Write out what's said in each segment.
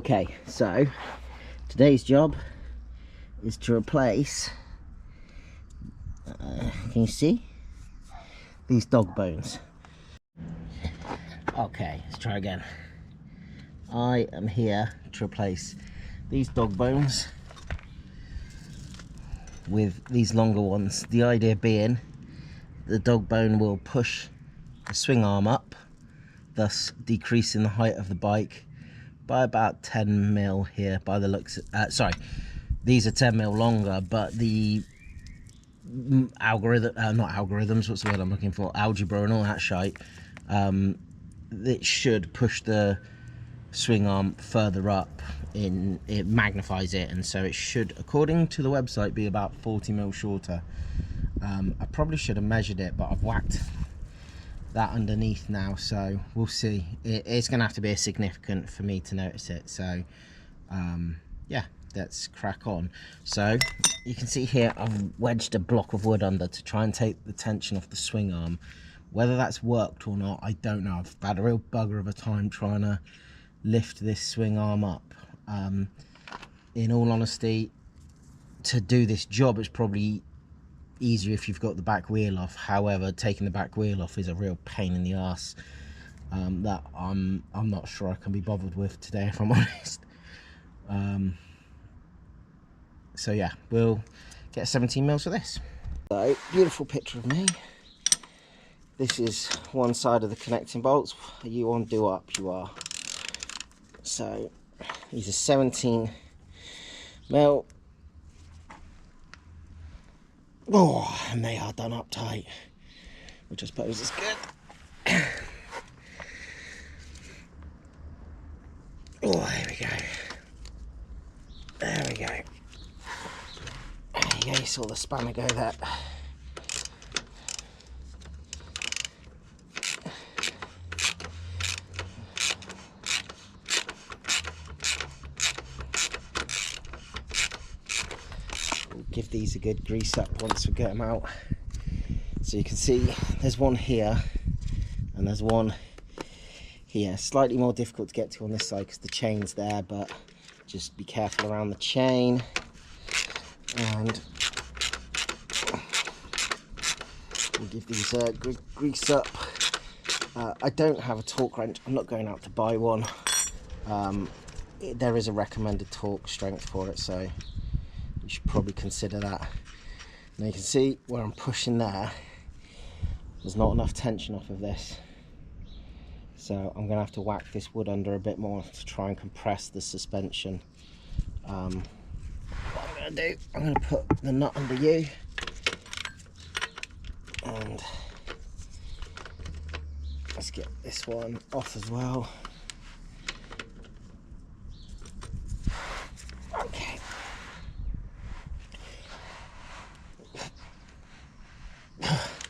Okay, so today's job is to replace, can you see? These dog bones. Okay, let's try again. I am here to replace these dog bones with these longer ones. The idea being the dog bone will push the swing arm up, thus decreasing the height of the bike by about 10 mil here by the looks sorry, these are 10 mil longer, but the algorithm, not algorithms, what's the word I'm looking for, algebra and all that shite, it should push the swing arm further up, it magnifies it, and so it should, according to the website, be about 40 mil shorter. I probably should have measured it, but I've whacked that underneath now, so we'll see. It's gonna have to be significant for me to notice it, so yeah, let's crack on. So you can see here I've wedged a block of wood under to try and take the tension off the swing arm. Whether that's worked or not, I don't know. I've had a real bugger of a time trying to lift this swing arm up. In all honesty, to do this job, it's probably easier if you've got the back wheel off. However, taking the back wheel off is a real pain in the ass that I'm not sure I can be bothered with today, if I'm honest. So yeah, we'll get 17 mils for this. So, beautiful picture of me. This is one side of the connecting bolts. Are you on do up? You are. So these are 17 mil. Oh, and they are done up tight, which I suppose is good. Oh, there we go. There we go. There you go, you saw the spanner go there. We'll give these a good grease up once we get them out. So you can see there's one here and there's one here. Slightly more difficult to get to on this side because the chain's there, but just be careful around the chain. And we'll give these a good grease up. I don't have a torque wrench. I'm not going out to buy one. There is a recommended torque strength for it, so you should probably consider that. Now you can see where I'm pushing there's not enough tension off of this, so I'm gonna have to whack this wood under a bit more to try and compress the suspension. What I'm gonna do, I'm gonna put the nut under you, and let's get this one off as well. Okay.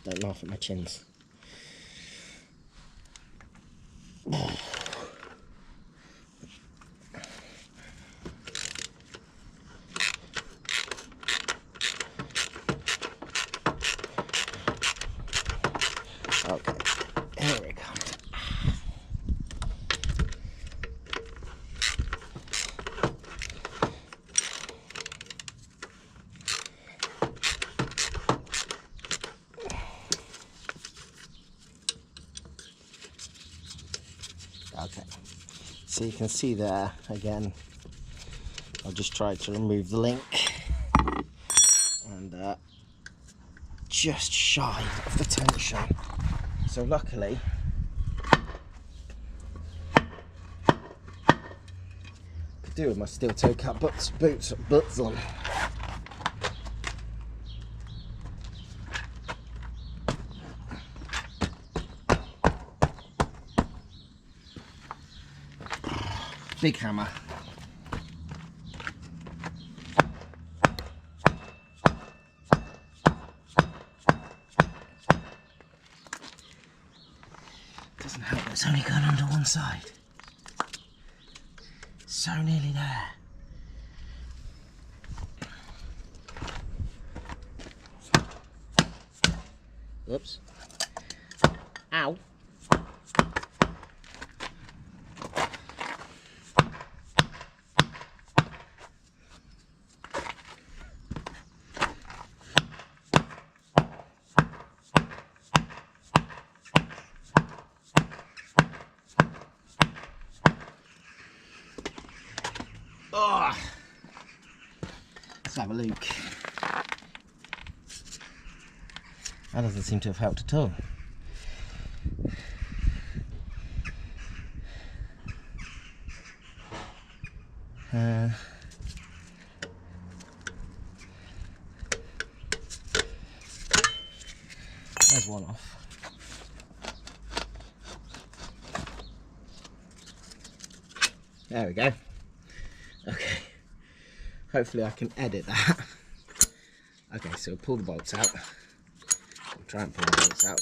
Don't laugh at my chins. Okay, here it comes. Okay, so you can see there again, I'll just try to remove the link, and just shy of the tension. So luckily, could do with my steel toe cap boots on. Big hammer. Doesn't help, it's only gone under one side. So nearly there. Whoops. Ow. Let's have a look. That doesn't seem to have helped at all. There's one off. There we go. Okay. Hopefully I can edit that. Okay, so we'll pull the bolts out. I'll try and pull the bolts out.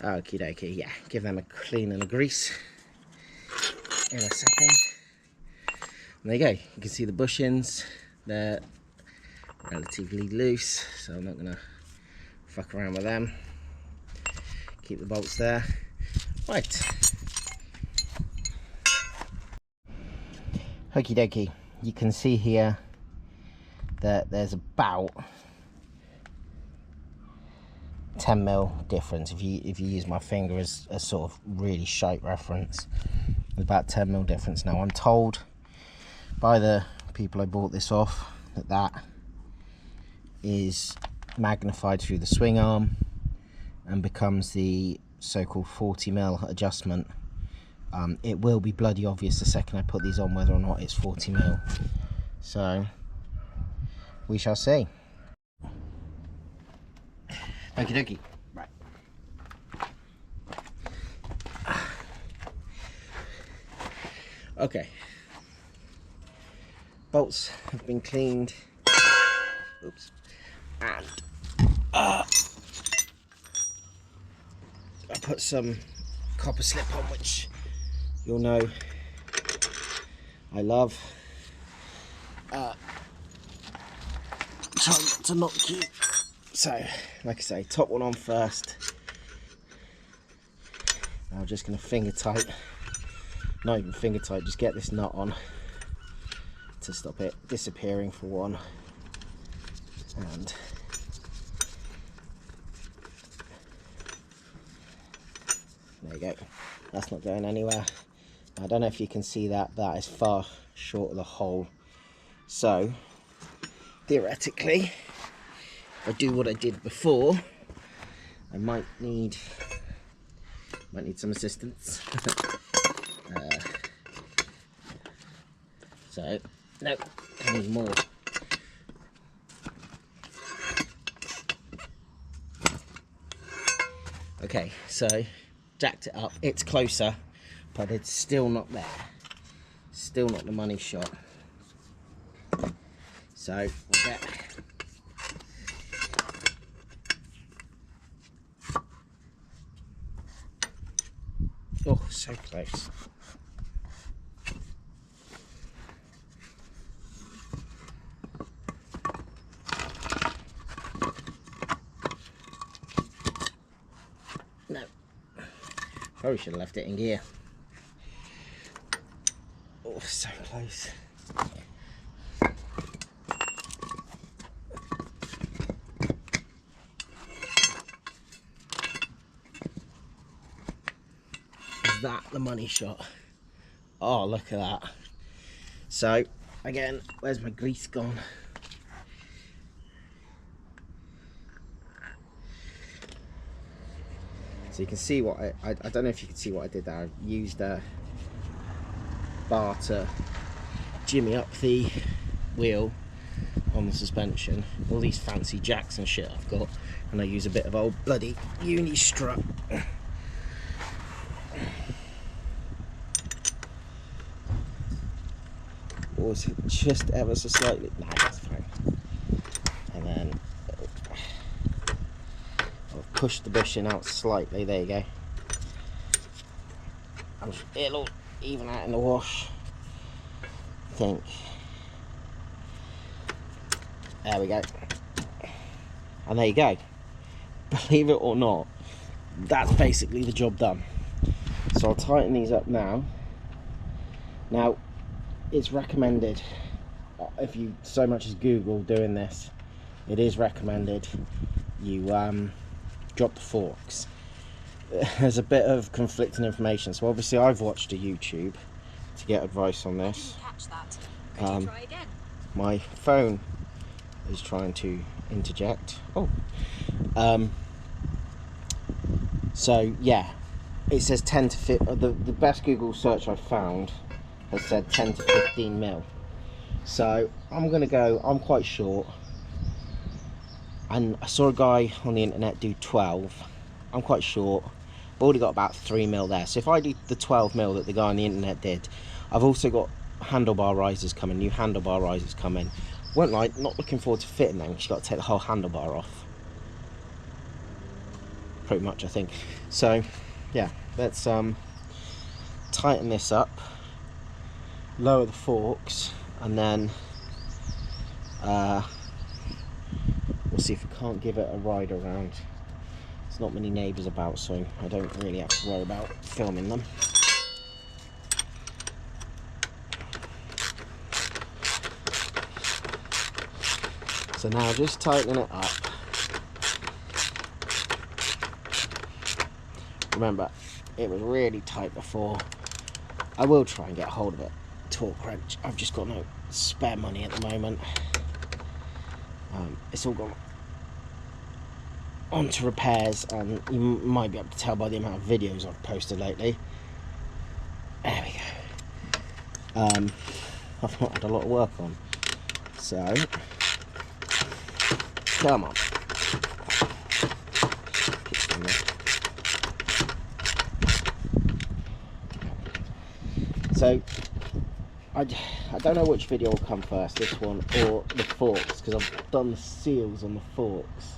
Okie dokie, yeah. Give them a clean and a grease in a second. And there you go. You can see the bushings. They're relatively loose, so I'm not going to fuck around with them. Keep the bolts there. Right. Okie dokie. You can see here that there's about 10mm difference. If you use my finger as a sort of really shite reference, about 10mm difference. Now I'm told by the people I bought this off that is magnified through the swing arm and becomes the so-called 40mm adjustment. It will be bloody obvious the second I put these on whether or not it's 40mm, so we shall see. Okie dokie. Right. Okay. Bolts have been cleaned. Oops. And I put some copper slip on, which you'll know I love. Try not to knock you. So, like I say, top one on first. I'm just going to finger tight, not even finger tight, just get this nut on to stop it disappearing for one. And there you go. That's not going anywhere. I don't know if you can see that, that is far short of the hole. So, theoretically, if I do what I did before, I might need some assistance. So, no, I need more. Okay, so jacked it up. It's closer, but it's still not there. Still not the money shot. So we'll get so close. No. Probably should have left it in gear. Oh, so close. Is that the money shot? Oh, look at that. So, again, where's my grease gone? So you can see what I don't know if you can see what I did there. I used a bar to jimmy up the wheel on the suspension. All these fancy jacks and shit I've got, and I use a bit of old bloody uni strut. Was just ever so slightly. Nah, that's fine. And then I'll push the bushing out slightly. There you go. It'll even out in the wash, I think. There we go. And there you go. Believe it or not, that's basically the job done. So I'll tighten these up now. Now, it's recommended, if you so much as Google doing this, it is recommended you drop the forks. There's a bit of conflicting information, so obviously I've watched a YouTube to get advice on this. Catch that. Could you try again? My phone is trying to interject. So yeah, it says 10 to 15. The best Google search I've found has said 10 to 15 mil. So I'm gonna go. I'm quite short, and I saw a guy on the internet do 12. I'm quite short. I've already got about 3 mil there. So if I do the 12 mil that the guy on the internet did, I've also got handlebar risers coming. New handlebar risers coming. Won't lie, not looking forward to fitting them. You've got to take the whole handlebar off. Pretty much, I think. So yeah, let's tighten this up, lower the forks, and then we'll see if we can't give it a ride around. There's not many neighbours about, so I don't really have to worry about filming them. So now just tightening it up. Remember, it was really tight before. I will try and get hold of it. Torque wrench. I've just got no spare money at the moment. It's all gone onto repairs, and you might be able to tell by the amount of videos I've posted lately. There we go. I've not had a lot of work on. So, come on. So I don't know which video will come first, this one or the forks, because I've done the seals on the forks,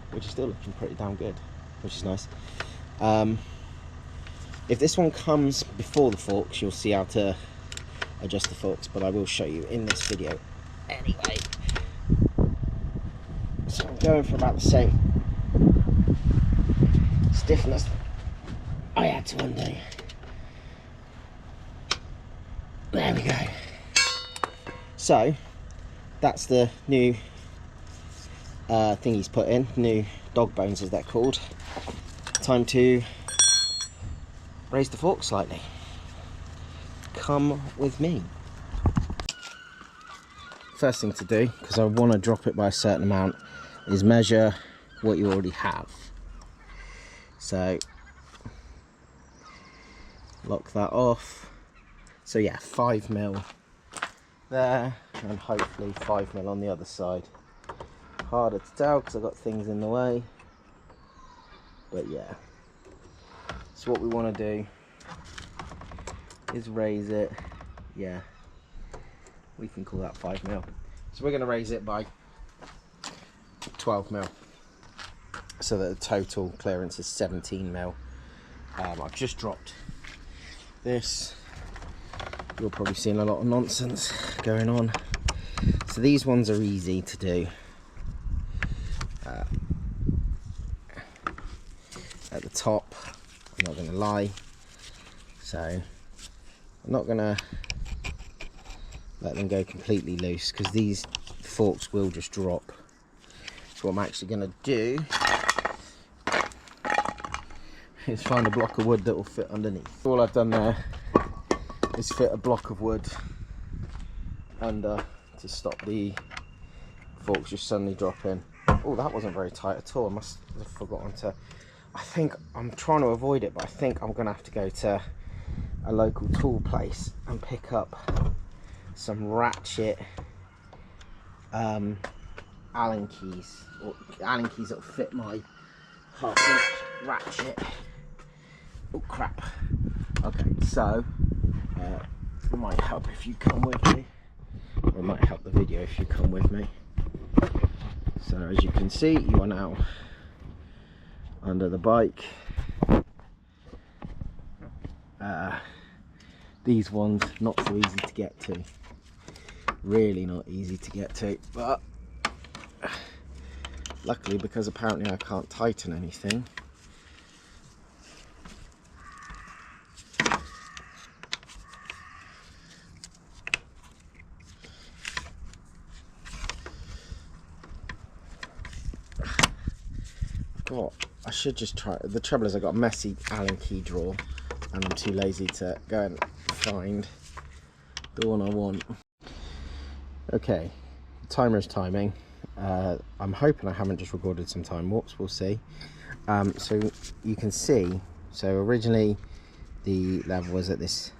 which is still looking pretty damn good, which is nice. If this one comes before the forks, you'll see how to adjust the forks, but I will show you in this video anyway. So I'm going for about the same stiffness I had to undo. There we go. So that's the new thing he's put in, new dog bones as they're called. Time to raise the fork slightly. Come with me. First thing to do, because I want to drop it by a certain amount, is measure what you already have. So lock that off. So yeah, 5 mil there, and hopefully 5 mil on the other side. Harder to tell because I've got things in the way, but yeah. So what we want to do is raise it. Yeah, we can call that 5 mil. So we're going to raise it by 12 mil, so that the total clearance is 17 mil. I've just dropped this. You're probably seeing a lot of nonsense going on. So these ones are easy to do. At the top, I'm not going to lie. So I'm not going to let them go completely loose, because these forks will just drop. So what I'm actually going to do is find a block of wood that will fit underneath. All I've done there is fit a block of wood under to stop the forks just suddenly dropping. Oh, that wasn't very tight at all. I must have forgotten to. I think I'm trying to avoid it, but I think I'm going to have to go to a local tool place and pick up some ratchet Allen keys, or Allen keys that will fit my 1/2 inch ratchet. Oh crap. Okay, so it might help if you come with me, or it might help the video if you come with me. So as you can see, you are now under the bike. These ones not so easy to get to, really not easy to get to, but luckily, because apparently I can't tighten anything, I should just try. The trouble is I got a messy Allen key drawer and I'm too lazy to go and find the one I want. Okay, timer is timing. I'm hoping I haven't just recorded some time warps, we'll see. So you can see, so originally the level was at this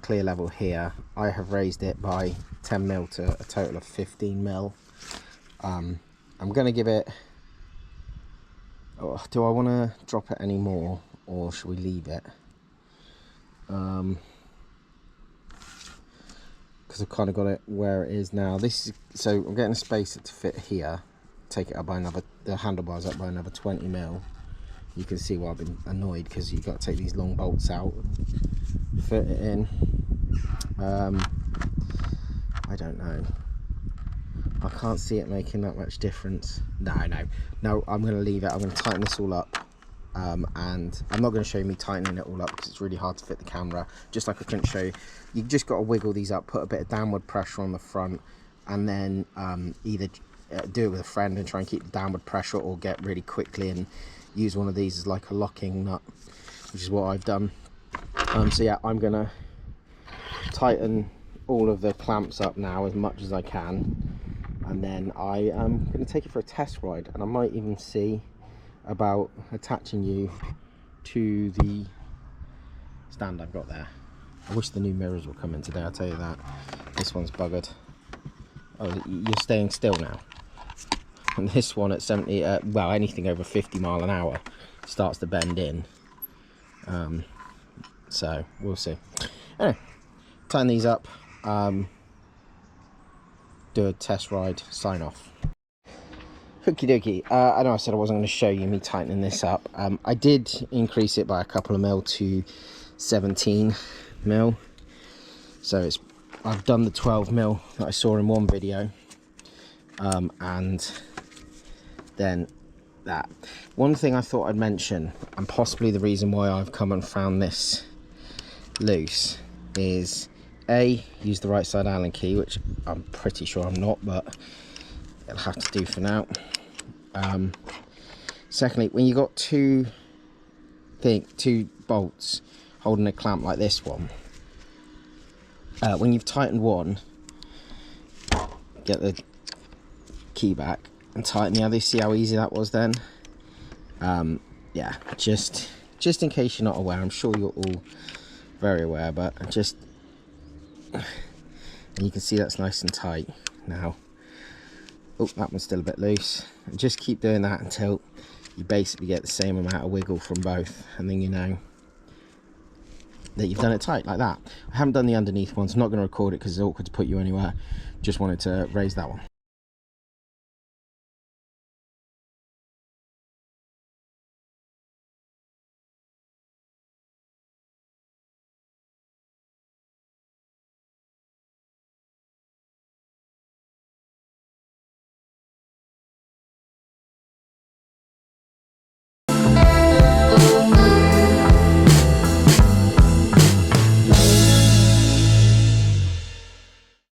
clear level here. I have raised it by 10 mil to a total of 15 mil. I'm going to give it, oh, do I want to drop it any more or should we leave it? Because I've kind of got it where it is now. This is, so I'm getting a spacer to fit here. Take it up by another, the handlebars up by another 20 mil. You can see why I've been annoyed, because you've got to take these long bolts out, fit it in. I don't know. I can't see it making that much difference. No, I'm going to leave it. I'm going to tighten this all up. And I'm not going to show you me tightening it all up because it's really hard to fit the camera. Just like I couldn't show you. You just got to wiggle these up, put a bit of downward pressure on the front, and then either do it with a friend and try and keep the downward pressure, or get really quickly and use one of these as like a locking nut, which is what I've done. So yeah, I'm going to tighten all of the clamps up now as much as I can, and then I am going to take it for a test ride, and I might even see about attaching you to the stand I've got there. I wish the new mirrors will come in today, I'll tell you that. This one's buggered. Oh, you're staying still now. And this one at 70, well, anything over 50 mile an hour starts to bend in. So we'll see. Anyway, tighten these up, do a test ride, sign off. Okie dokie. I know I said I wasn't going to show you me tightening this up. I did increase it by a couple of mil to 17 mil. So I've done the 12 mil that I saw in one video. And then that. One thing I thought I'd mention, and possibly the reason why I've come and found this loose, is A, use the right side Allen key, which I'm pretty sure I'm not, but it'll have to do for now. Secondly, when you got two bolts holding a clamp like this one, when you've tightened one, get the key back and tighten the other. See how easy that was then? Yeah, just in case you're not aware, I'm sure you're all very aware, but just, and you can see that's nice and tight now. Oh, that one's still a bit loose. And just keep doing that until you basically get the same amount of wiggle from both, and then you know that you've done it tight like that. I haven't done the underneath ones. I'm not going to record it because it's awkward to put you anywhere. Just wanted to raise that one.